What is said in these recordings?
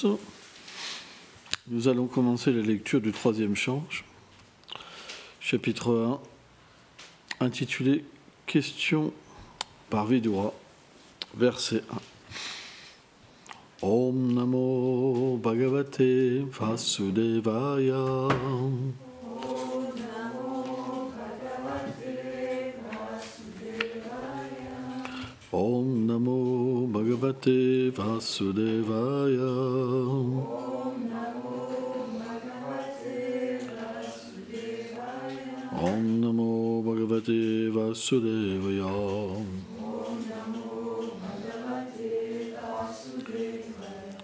tous. Nous allons commencer la lecture du troisième chant, chapitre 1, intitulé « Question par Vidura », verset 1. Om Namo Bhagavate Vasudevaya. Om Namo Bhagavate Vasudevaya. Om Namo Bhagavate Vasudevaya.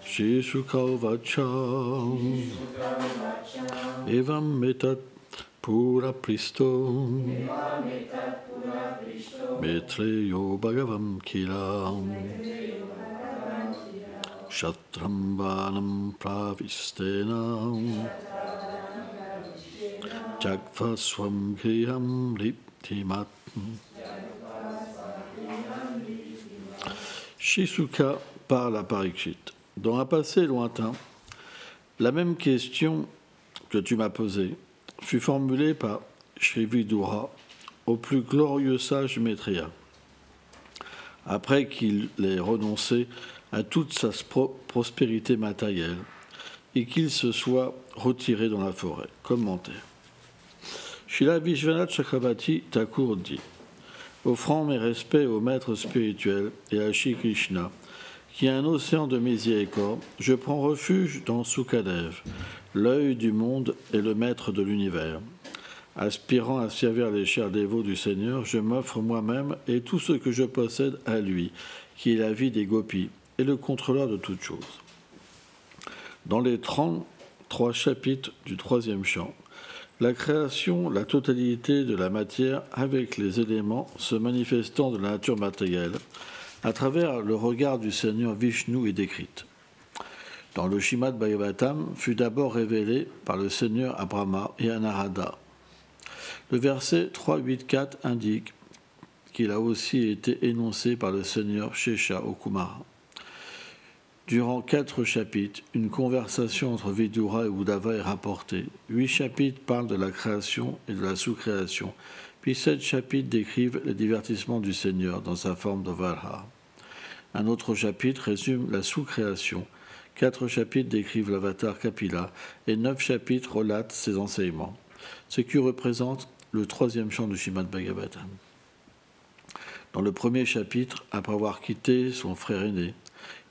Shri Sukha Vacha Evam Metat Pura Pristo Maitreyo Bhagavam Kilam Shatrambanam Pravistenam Jagvaswam Griham Liptimat. Shisuka parle à Parikshit. Dans un passé lointain, la même question que tu m'as posée fut formulée par Shri Vidura au plus glorieux sage Maitreya, après qu'il ait renoncé à toute sa prospérité matérielle et qu'il se soit retiré dans la forêt. Commentaire. Srila Vishwanath Chakravarti Thakur dit: offrant mes respects au maître spirituel et à Shri Krishna, qui est un océan de miséricorde, je prends refuge dans Sukadev, l'œil du monde et le maître de l'univers. Aspirant à servir les chers dévots du Seigneur, je m'offre moi-même et tout ce que je possède à lui, qui est la vie des gopis et le contrôleur de toutes choses. Dans les 33 chapitres du troisième chant, la création, la totalité de la matière avec les éléments se manifestant de la nature matérielle, à travers le regard du Seigneur Vishnu est décrite. Dans le Srimad Bhagavatam, fut d'abord révélé par le Seigneur à Brahma et à Narada. Le verset 3.8.4 indique qu'il a aussi été énoncé par le Seigneur Shesha au Kumara. Durant 4 chapitres, une conversation entre Vidura et Uddhava est rapportée. 8 chapitres parlent de la création et de la sous-création, puis 7 chapitres décrivent les divertissements du Seigneur dans sa forme de Valha. Un autre chapitre résume la sous-création, 4 chapitres décrivent l'avatar Kapila et 9 chapitres relatent ses enseignements, ce qui représente le troisième chant du Srimad Bhagavatam. Dans le premier chapitre, après avoir quitté son frère aîné,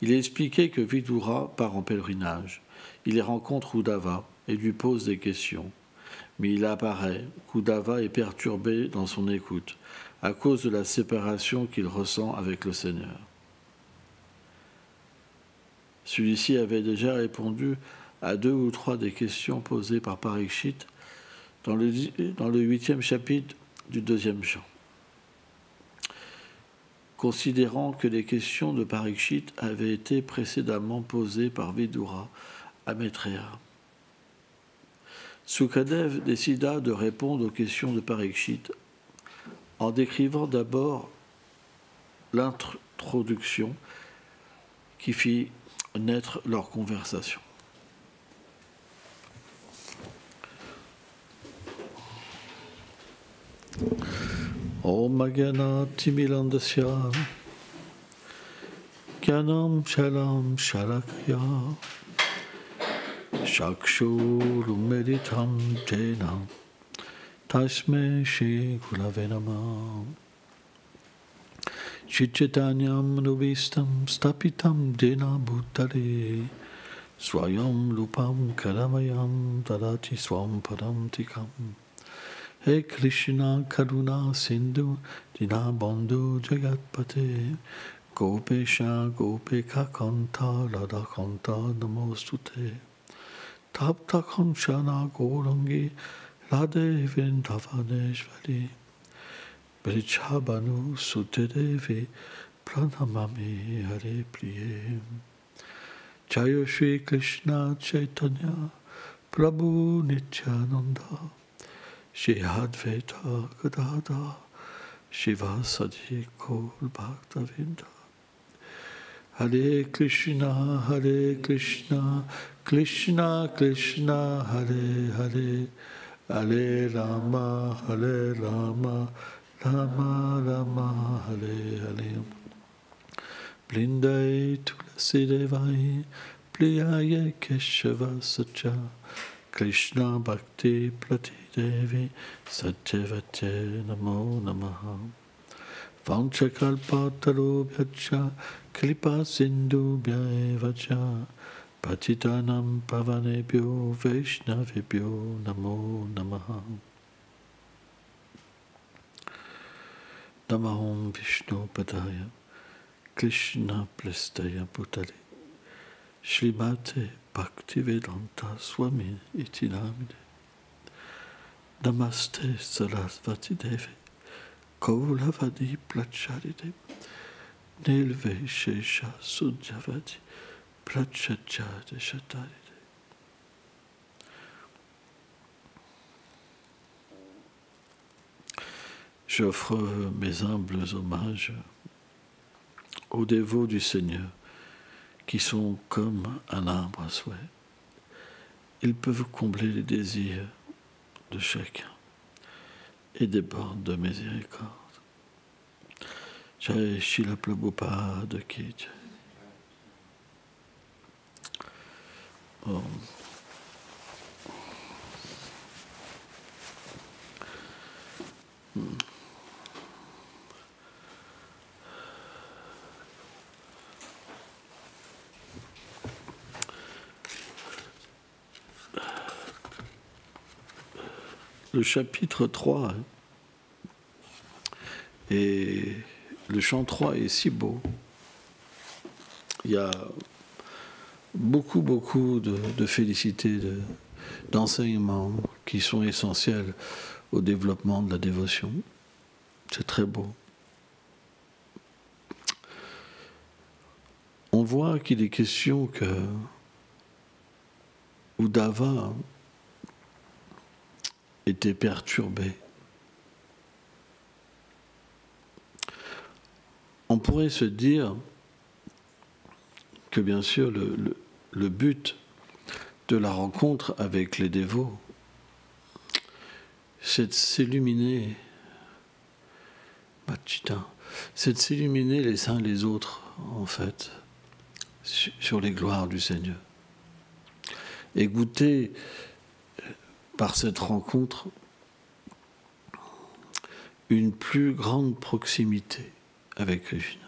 il est expliqué que Vidura part en pèlerinage. Il y rencontre Uddhava et lui pose des questions. Mais il apparaît qu'Uddhava est perturbé dans son écoute à cause de la séparation qu'il ressent avec le Seigneur. Celui-ci avait déjà répondu à 2 ou 3 des questions posées par Parikshit dans le 8e chapitre du 2e chant. Considérant que les questions de Parikshit avaient été précédemment posées par Vidura à Maitreya, Sukadev décida de répondre aux questions de Parikshit en décrivant d'abord l'introduction qui fit naître leur conversation. Om Agyana Timilandasya Gyanam Shalam Shalakya Shakshurumeditam Jena Tasme Shri Gurave Namah. Chaitanyam Nuvistam Stapitam Jena Bhutale Swayam Lupam Karamayam Tadati Swam Padam Tikam. He Krishna Karuna Sindhu Dinabandhu Jagatpate Gopesha Gopeka Kanta Radha Kanta Namostute Tapta Kanchana Gourangi Radhe Vrindavaneshvari Vrichabhanu Sutedevi Pranamami Hare Priye. Jaya Shri Krishna Chaitanya Prabhu Nityananda Shri Advaita Gadadhar Shiva Sadi Gaur Bhaktavinda Hare Krishna, Krishna Krishna, Hare Hare, Hare Rama, Rama Rama, Hare Hare. Blindai Tulasi Devai, Pliyaya Keshava Sacha, Krishna Bhakti Prati Devi, Satyavate Namo Namaha. Vanchakalpatarubhyacha, Kripa Sindhubhya Evacha, Patitanam Pavanebhyo Vaishnavibhyo Namo Namaha. Namaham Vishnu Padaya, Krishna Plestaya Bhutale, Shrimate Bhaktivedanta Swami Iti Namine, Namaste Sarasvati Devi, Kaulavadi Placharide, Nilve Shesha Sudjavadi, Plachachade Shataride. J'offre mes humbles hommages aux dévots du Seigneur qui sont comme un arbre à souhait. Ils peuvent combler les désirs de chacun et débordent de miséricorde. Jai Srila Prabhupada Ki Jai. Oh. Le chapitre 3 et le chant 3 est si beau. Il y a beaucoup de félicités, d'enseignements qui sont essentiels au développement de la dévotion. C'est très beau. On voit qu'il est question que Uddhava était perturbé. On pourrait se dire que bien sûr le but de la rencontre avec les dévots, c'est de s'illuminer, c'est de s'illuminer les uns les autres, en fait, sur les gloires du Seigneur. Et goûter par cette rencontre une plus grande proximité avec Krishna.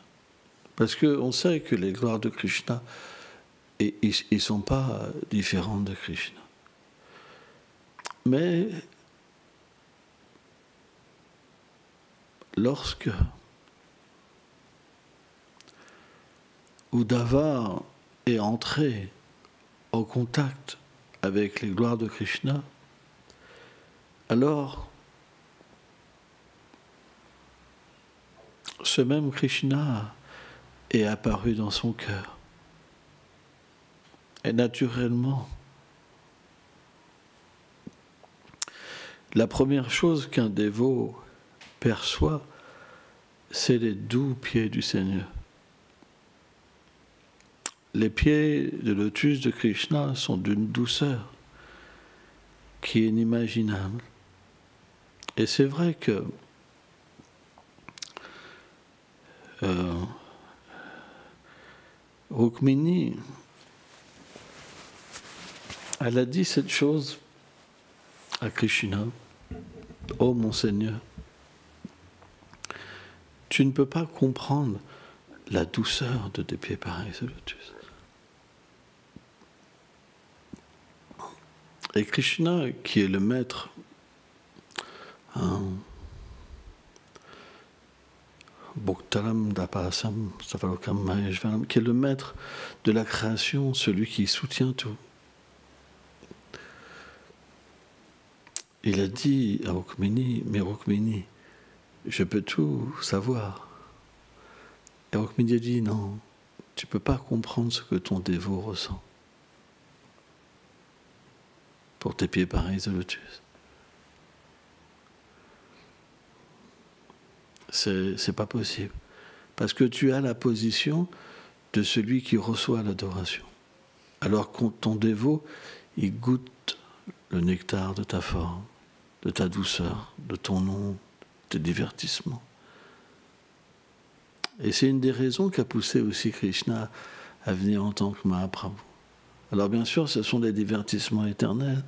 Parce qu'on sait que les gloires de Krishna, ils ne sont pas différentes de Krishna. Mais lorsque Uddhava est entré en contact avec les gloires de Krishna, alors ce même Krishna est apparu dans son cœur. Et naturellement, la première chose qu'un dévot perçoit, c'est les doux pieds du Seigneur. Les pieds de lotus de Krishna sont d'une douceur qui est inimaginable. Et c'est vrai que Rukmini, elle a dit cette chose à Krishna: ô mon Seigneur, tu ne peux pas comprendre la douceur de tes pieds pareils de lotus. Et Krishna, qui est le maître, Bhoktaram Dapasam Savalokam Maheshvaram, qui est le maître de la création, celui qui soutient tout. Il a dit à Rukmini: mais Rukmini, je peux tout savoir. Et Rukmini a dit: non, tu ne peux pas comprendre ce que ton dévot ressent pour tes pieds pareils de lotus. C'est pas possible. Parce que tu as la position de celui qui reçoit l'adoration. Alors que ton dévot, il goûte le nectar de ta forme, de ta douceur, de ton nom, de tes divertissements. Et c'est une des raisons qui a poussé aussi Krishna à venir en tant que Mahaprabhu. Alors bien sûr, ce sont des divertissements éternels,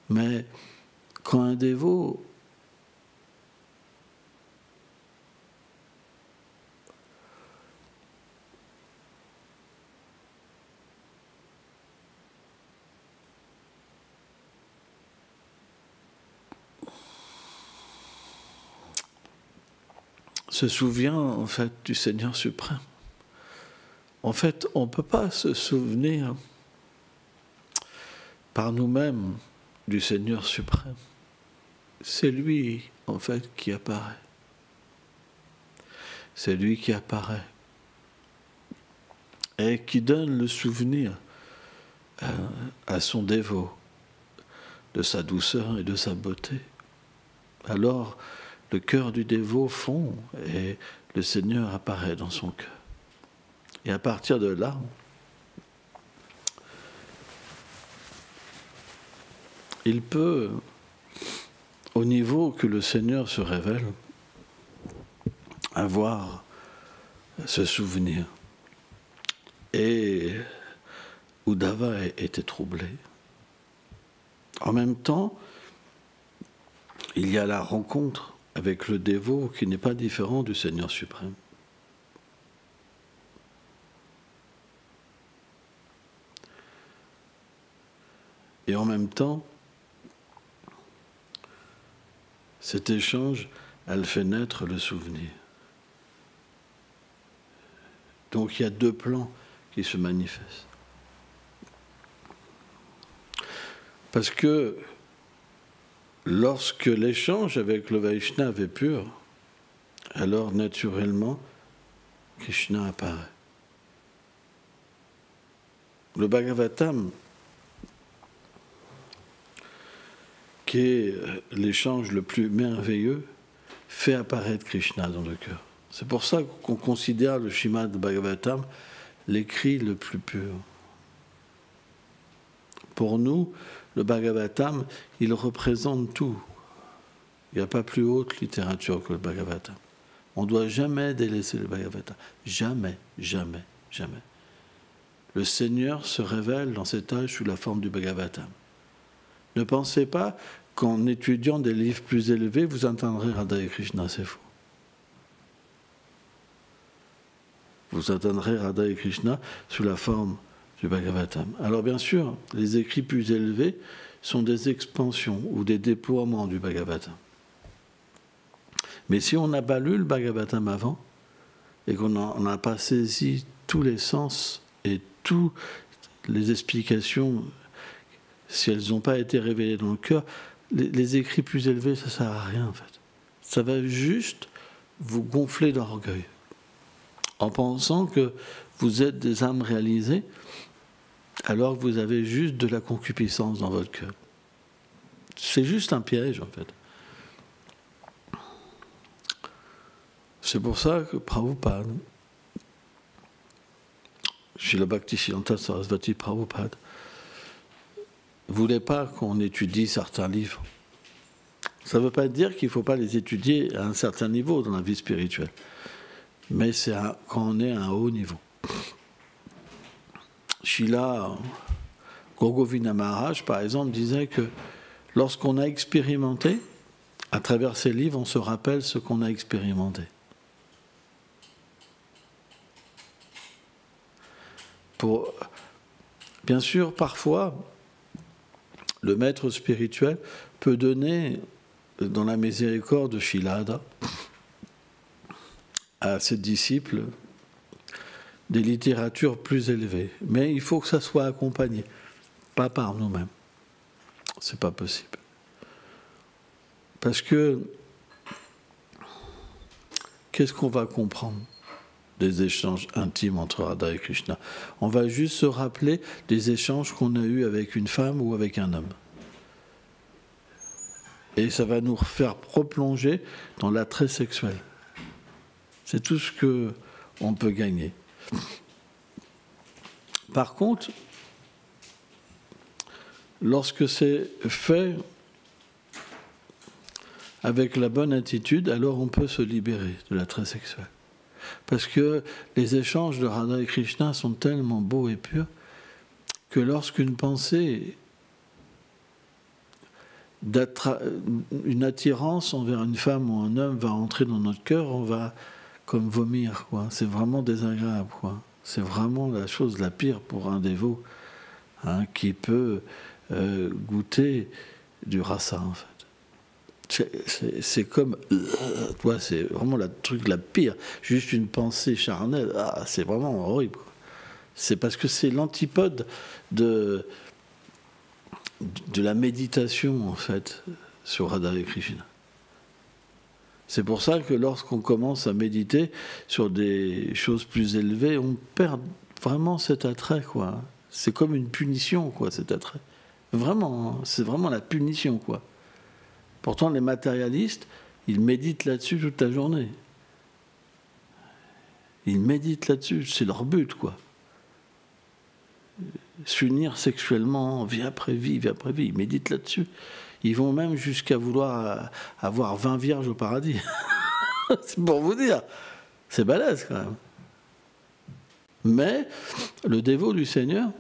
mais quand un dévot se souvient en fait du Seigneur suprême. En fait, on ne peut pas se souvenir par nous-mêmes du Seigneur suprême. C'est lui, en fait, qui apparaît. C'est lui qui apparaît et qui donne le souvenir à son dévot de sa douceur et de sa beauté. Alors, le cœur du dévot fond et le Seigneur apparaît dans son cœur. Et à partir de là, il peut, au niveau que le Seigneur se révèle, avoir ce souvenir. Et Uddhava était troublé. En même temps, il y a la rencontre avec le dévot qui n'est pas différent du Seigneur suprême. Et en même temps, cet échange, elle fait naître le souvenir. Donc il y a deux plans qui se manifestent. Parce que lorsque l'échange avec le Vaishnava est pur, alors naturellement, Krishna apparaît. Le Bhagavatam, qui est l'échange le plus merveilleux, fait apparaître Krishna dans le cœur. C'est pour ça qu'on considère le Śrīmad Bhagavatam l'écrit le plus pur. Pour nous, le Bhagavatam, il représente tout. Il n'y a pas plus haute littérature que le Bhagavatam. On ne doit jamais délaisser le Bhagavatam. Jamais, jamais, jamais. Le Seigneur se révèle dans cet âge sous la forme du Bhagavatam. Ne pensez pas qu'en étudiant des livres plus élevés, vous atteindrez Radha et Krishna, c'est faux. Vous atteindrez Radha et Krishna sous la forme du Bhagavatam. Alors bien sûr, les écrits plus élevés sont des expansions ou des déploiements du Bhagavatam. Mais si on n'a pas lu le Bhagavatam avant, et qu'on n'a pas saisi tous les sens et toutes les explications, si elles n'ont pas été révélées dans le cœur, les écrits plus élevés, ça ne sert à rien en fait. Ça va juste vous gonfler d'orgueil, en pensant que vous êtes des âmes réalisées, alors que vous avez juste de la concupiscence dans votre cœur. C'est juste un piège en fait. C'est pour ça que Prabhupada, Srila Bhaktisiddhanta Sarasvati Prabhupada, ne voulait pas qu'on étudie certains livres. Ça ne veut pas dire qu'il ne faut pas les étudier à un certain niveau dans la vie spirituelle. Mais c'est quand on est à un haut niveau. Srila Gogovina Maharaj, par exemple, disait que lorsqu'on a expérimenté, à travers ces livres, on se rappelle ce qu'on a expérimenté. Bien sûr, parfois, le maître spirituel peut donner, dans la miséricorde de Shilada, à ses disciples des littératures plus élevées. Mais il faut que ça soit accompagné, pas par nous-mêmes. C'est pas possible. Parce que, qu'est-ce qu'on va comprendre des échanges intimes entre Radha et Krishna? On va juste se rappeler des échanges qu'on a eus avec une femme ou avec un homme. Et ça va nous faire replonger dans l'attrait sexuel. C'est tout ce qu'on peut gagner. Par contre, lorsque c'est fait avec la bonne attitude, alors on peut se libérer de l'attrait sexuel. Parce que les échanges de Radha et Krishna sont tellement beaux et purs que lorsqu'une pensée, une attirance envers une femme ou un homme va entrer dans notre cœur, on va comme vomir, quoi. C'est vraiment désagréable, quoi. C'est vraiment la chose la pire pour un dévot, hein, qui peut goûter du rasa, en fait. C'est comme, toi, c'est vraiment le truc la pire. Juste une pensée charnelle, c'est vraiment horrible, quoi. C'est parce que c'est l'antipode de la méditation, en fait, sur Radha et Krishna. C'est pour ça que lorsqu'on commence à méditer sur des choses plus élevées, on perd vraiment cet attrait, quoi. C'est comme une punition, quoi, cet attrait. Vraiment, hein, c'est vraiment la punition, quoi. Pourtant, les matérialistes, ils méditent là-dessus toute la journée. Ils méditent là-dessus, c'est leur but, quoi. S'unir sexuellement, vie après vie, ils méditent là-dessus. Ils vont même jusqu'à vouloir avoir 20 vierges au paradis. C'est pour vous dire. C'est balèze, quand même. Mais le dévot du Seigneur,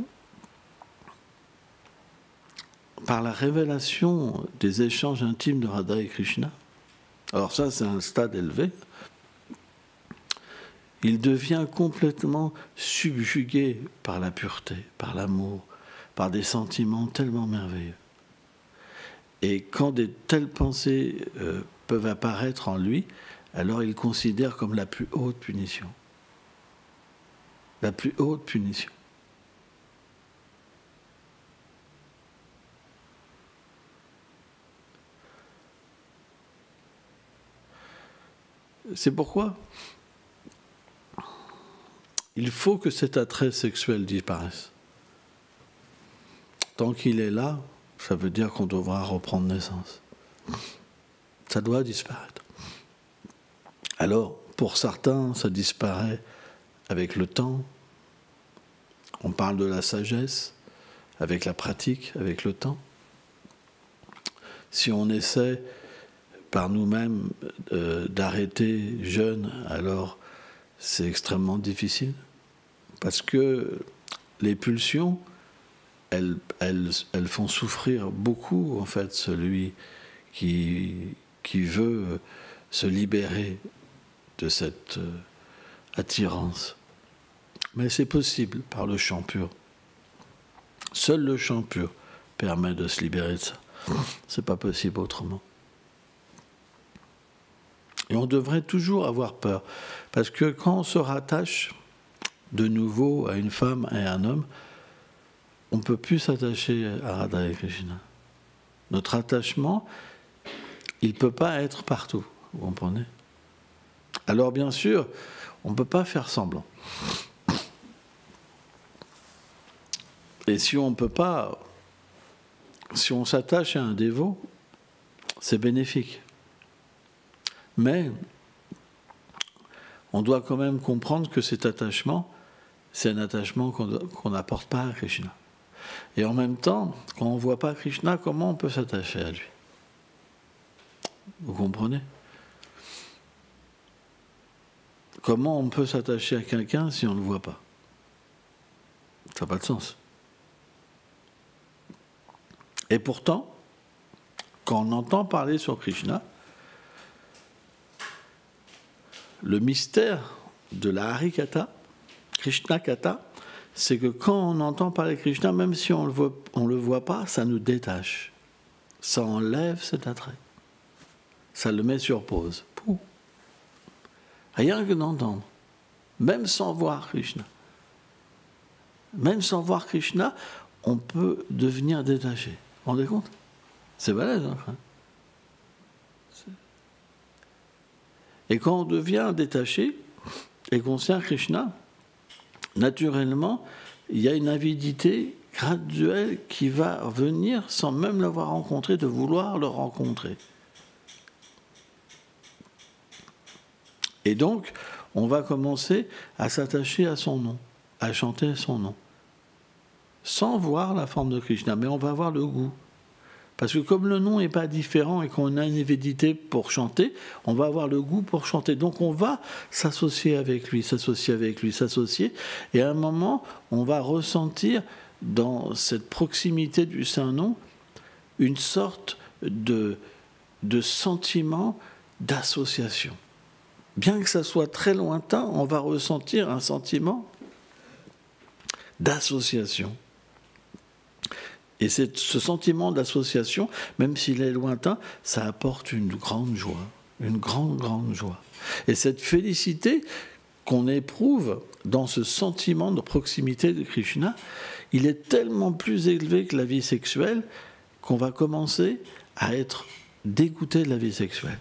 par la révélation des échanges intimes de Radha et Krishna, alors ça c'est un stade élevé, il devient complètement subjugué par la pureté, par l'amour, par des sentiments tellement merveilleux. Et quand de telles pensées peuvent apparaître en lui, alors il considère comme la plus haute punition. La plus haute punition. C'est pourquoi il faut que cet attrait sexuel disparaisse. Tant qu'il est là, ça veut dire qu'on devra reprendre naissance. Ça doit disparaître. Alors, pour certains, ça disparaît avec le temps. On parle de la sagesse, avec la pratique, avec le temps. Si on essaie par nous-mêmes d'arrêter jeune, alors c'est extrêmement difficile. Parce que les pulsions, elles font souffrir beaucoup, en fait, celui qui veut se libérer de cette attirance. Mais c'est possible par le chant pur. Seul le chant pur permet de se libérer de ça. C'est pas possible autrement. Et on devrait toujours avoir peur. Parce que quand on se rattache de nouveau à une femme et à un homme, on ne peut plus s'attacher à Radha et Krishna. Notre attachement, il ne peut pas être partout, vous comprenez? Alors bien sûr, on ne peut pas faire semblant. Et si on ne peut pas, si on s'attache à un dévot, c'est bénéfique. Mais on doit quand même comprendre que cet attachement, c'est un attachement qu'on n'apporte pas à Krishna. Et en même temps, quand on ne voit pas Krishna, comment on peut s'attacher à lui? Vous comprenez? Comment on peut s'attacher à quelqu'un si on ne le voit pas? Ça n'a pas de sens. Et pourtant, quand on entend parler sur Krishna, le mystère de la Harikatha, Krishna Katha, c'est que quand on entend parler de Krishna, même si on le voit pas, ça nous détache. Ça enlève cet attrait. Ça le met sur pause. Pouh. Rien que d'entendre. Même sans voir Krishna. Même sans voir Krishna, on peut devenir détaché. Vous vous rendez compte? C'est balèze, hein? Et quand on devient détaché et qu'on sert Krishna, naturellement, il y a une avidité graduelle qui va venir sans même l'avoir rencontré, de vouloir le rencontrer. Et donc, on va commencer à s'attacher à son nom, à chanter son nom, sans voir la forme de Krishna, mais on va avoir le goût. Parce que comme le nom n'est pas différent et qu'on a une avidité pour chanter, on va avoir le goût pour chanter. Donc on va s'associer avec lui, s'associer avec lui, s'associer. Et à un moment, on va ressentir dans cette proximité du Saint-Nom une sorte de sentiment d'association. Bien que ça soit très lointain, on va ressentir un sentiment d'association. Et ce sentiment d'association, même s'il est lointain, ça apporte une grande joie, une grande, grande joie. Et cette félicité qu'on éprouve dans ce sentiment de proximité de Krishna, il est tellement plus élevé que la vie sexuelle qu'on va commencer à être dégoûté de la vie sexuelle.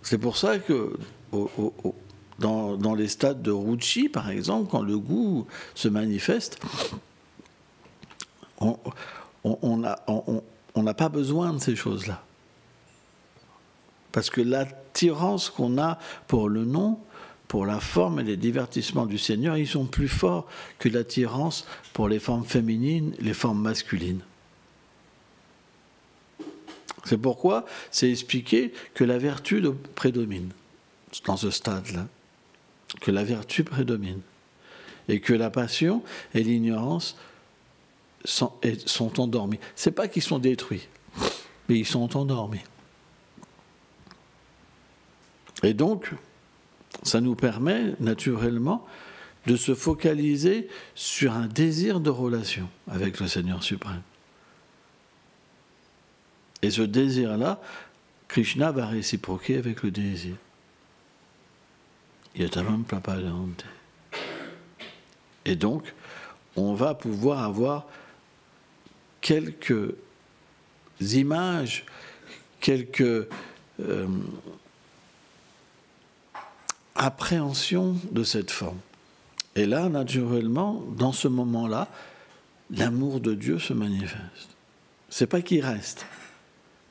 C'est pour ça que dans les stades de Ruchi, par exemple, quand le goût se manifeste, on n'a pas besoin de ces choses-là. Parce que l'attirance qu'on a pour le nom, pour la forme et les divertissements du Seigneur, ils sont plus forts que l'attirance pour les formes féminines, les formes masculines. C'est pourquoi c'est expliqué que la vertu prédomine dans ce stade-là, que la vertu prédomine, et que la passion et l'ignorance sont endormis. C'est pas qu'ils sont détruits, mais ils sont endormis. Et donc, ça nous permet naturellement de se focaliser sur un désir de relation avec le Seigneur suprême. Et ce désir-là, Krishna va réciproquer avec le désir. Yatamam prapadante. Et donc, on va pouvoir avoir quelques images, quelques appréhensions de cette forme. Et là, naturellement, dans ce moment-là, l'amour de Dieu se manifeste. C'est pas qu'il reste,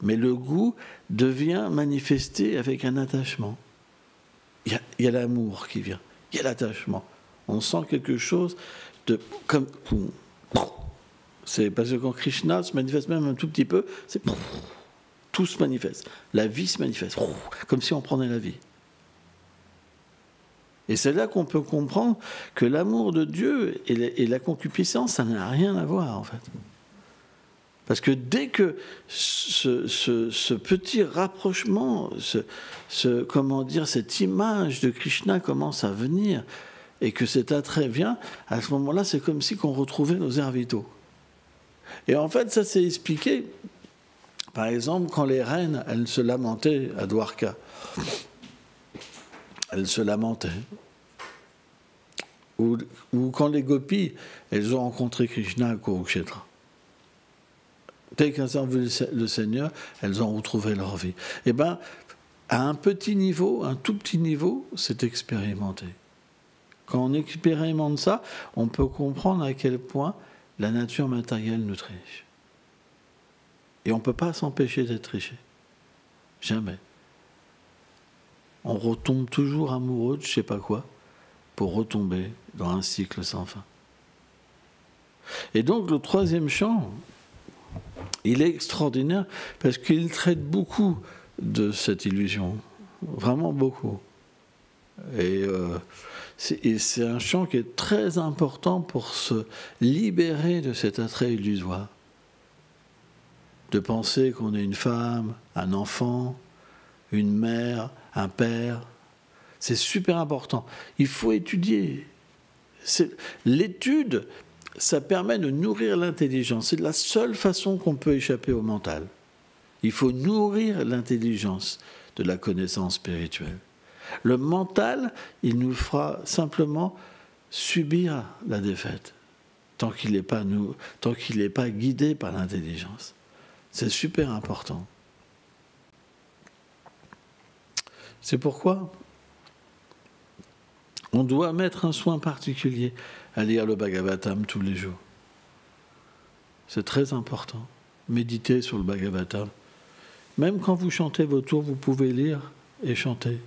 mais le goût devient manifesté avec un attachement. Il y a l'amour qui vient, il y a l'attachement. On sent quelque chose de comme c'est parce que quand Krishna se manifeste même un tout petit peu, c'est tout se manifeste. La vie se manifeste, comme si on prenait la vie. Et c'est là qu'on peut comprendre que l'amour de Dieu et la concupiscence, ça n'a rien à voir en fait. Parce que dès que ce petit rapprochement, comment dire, cette image de Krishna commence à venir et que cet attrait vient, à ce moment-là, c'est comme si qu'on retrouvait nos airs vitaux. Et en fait, ça s'est expliqué. Par exemple, quand les reines, elles se lamentaient à Dwarka, elles se lamentaient. Ou quand les gopis, elles ont rencontré Krishna à Kurukshetra. Dès qu'elles ont vu le Seigneur, elles ont retrouvé leur vie. Eh bien, à un petit niveau, un tout petit niveau, c'est expérimenté. Quand on expérimente ça, on peut comprendre à quel point la nature matérielle nous triche. Et on ne peut pas s'empêcher d'être triché. Jamais. On retombe toujours amoureux de je ne sais pas quoi pour retomber dans un cycle sans fin. Et donc le troisième chant, il est extraordinaire parce qu'il traite beaucoup de cette illusion. Vraiment beaucoup. Et c'est un chant qui est très important pour se libérer de cet attrait illusoire. De penser qu'on est une femme, un enfant, une mère, un père. C'est super important. Il faut étudier. L'étude, ça permet de nourrir l'intelligence. C'est la seule façon qu'on peut échapper au mental. Il faut nourrir l'intelligence de la connaissance spirituelle. Le mental, il nous fera simplement subir la défaite, tant qu'il n'est pas guidé par l'intelligence. C'est super important. C'est pourquoi on doit mettre un soin particulier à lire le Bhagavatam tous les jours. C'est très important. Méditez sur le Bhagavatam. Même quand vous chantez vos tours, vous pouvez lire et chanter.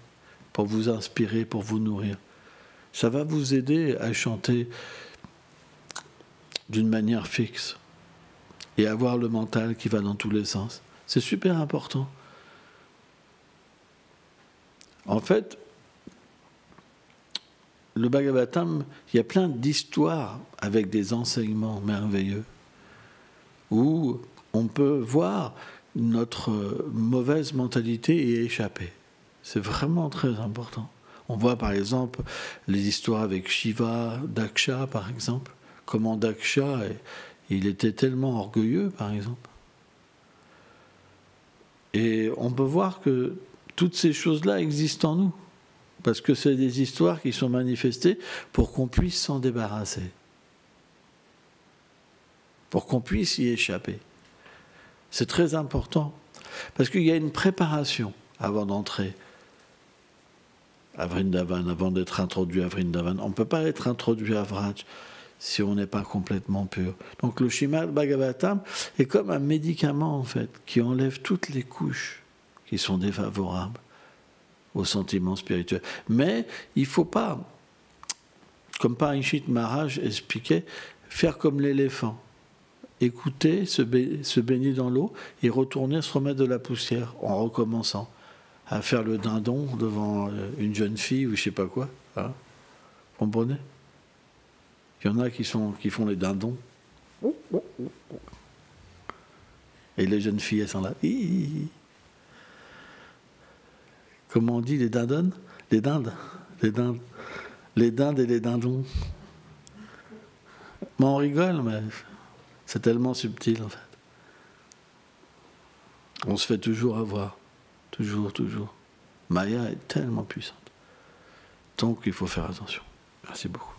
pour vous inspirer, pour vous nourrir. Ça va vous aider à chanter d'une manière fixe et avoir le mental qui va dans tous les sens. C'est super important. En fait, le Bhagavatam, il y a plein d'histoires avec des enseignements merveilleux où on peut voir notre mauvaise mentalité y échapper. C'est vraiment très important. On voit par exemple les histoires avec Shiva, Daksha par exemple, comment Daksha, il était tellement orgueilleux par exemple. Et on peut voir que toutes ces choses-là existent en nous, parce que c'est des histoires qui sont manifestées pour qu'on puisse s'en débarrasser, pour qu'on puisse y échapper. C'est très important, parce qu'il y a une préparation avant d'entrer à Vrindavan, avant d'être introduit à Vrindavan. On ne peut pas être introduit à Vraj si on n'est pas complètement pur. Donc le Srimad Bhagavatam est comme un médicament, en fait, qui enlève toutes les couches qui sont défavorables aux sentiments spirituels. Mais il ne faut pas, comme Parikshit Maharaj expliquait, faire comme l'éléphant. Écouter, se baigner dans l'eau et retourner se remettre de la poussière en recommençant à faire le dindon devant une jeune fille ou je ne sais pas quoi. Hein, vous comprenez? Il y en a qui font les dindons. Et les jeunes filles, elles sont là. Comment on dit les dindonnes? Les dindes. Les dindes. Les dindes et les dindons. Mais on rigole, mais c'est tellement subtil en fait. On se fait toujours avoir. Toujours, toujours. Maya est tellement puissante. Donc il faut faire attention. Merci beaucoup.